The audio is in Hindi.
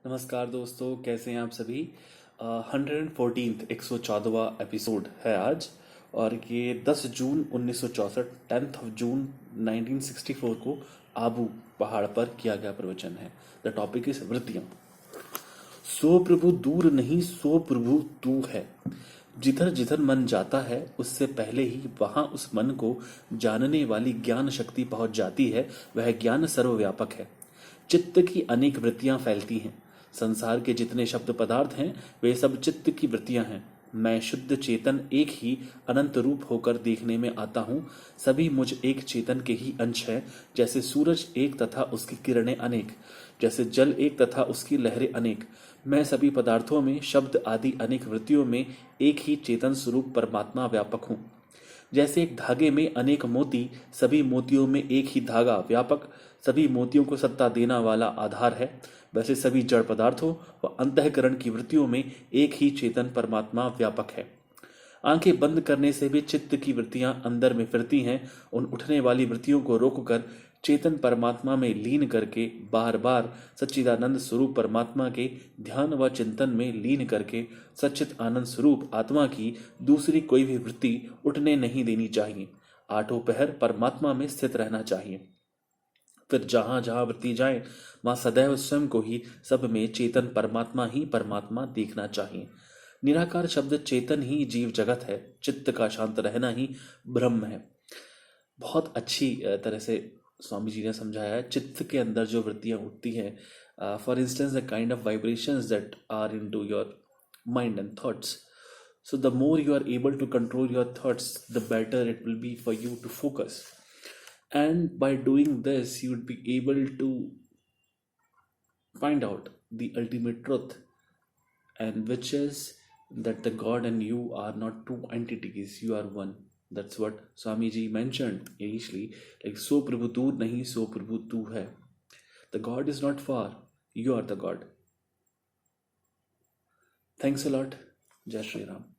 नमस्कार दोस्तों, कैसे हैं आप सभी। 114th 114वां एपिसोड है आज। और ये 10 जून 1964 10 जून 1964 को आबू पहाड़ पर किया गया प्रवचन है। द टॉपिक इज वृत्तियां। सो प्रभु दूर नहीं, सो प्रभु तू है। जिधर जिधर मन जाता है उससे पहले ही वहां उस मन को जानने वाली ज्ञान शक्ति पहुंच जाती है। वह ज्ञान सर्वव्यापक है। चित्त की अनेक वृत्तियां फैलती हैं। संसार के जितने शब्द पदार्थ हैं वे सब चित्त की वृत्तियां हैं। मैं शुद्ध चेतन एक ही अनंत रूप होकर देखने में आता हूँ। सभी मुझ एक चेतन के ही अंश है। जैसे सूरज एक तथा उसकी किरणें अनेक, जैसे जल एक तथा उसकी लहरें अनेक। मैं सभी पदार्थों में, शब्द आदि अनेक वृत्तियों में एक ही चेतन स्वरूप परमात्मा व्यापक हूँ। जैसे एक धागे में अनेक मोती, सभी मोतियों में एक ही धागा व्यापक, सभी मोतियों को सत्ता देना वाला आधार है, वैसे सभी जड़ पदार्थों व अंतःकरण की वृत्तियों में एक ही चेतन परमात्मा व्यापक है। आंखें बंद करने से भी चित्त की वृत्तियां अंदर में फिरती हैं। उन उठने वाली वृत्तियों को रोककर चेतन परमात्मा में लीन करके बार बार सच्चिदानंद स्वरूप परमात्मा के ध्यान व चिंतन में लीन करके सच्चित आनंद स्वरूप आत्मा की दूसरी कोई भी वृत्ति उठने नहीं देनी चाहिए। आठों पहर परमात्मा में स्थित रहना चाहिए। फिर जहां जहां वृत्ति जाए वहां सदैव स्वयं को ही सब में चेतन परमात्मा ही परमात्मा देखना चाहिए। निराकार शब्द चेतन ही जीव जगत है। चित्त का शांत रहना ही ब्रह्म है। बहुत अच्छी तरह से स्वामी जी ने समझाया है। चित्त के अंदर जो वृत्तियां उठती हैं, for instance the kind of vibrations that are into your mind and thoughts, so the more you are able to control your thoughts, the better it will be for you to focus. And by doing this you would be able to find out the ultimate truth, and which is that the God and you are not two entities, you are one. That's what Swamiji mentioned initially, like so prabhu dur nahi, so prabhu tu hai. The God is not far, you are the God. Thanks a lot. Jai Shri Ram.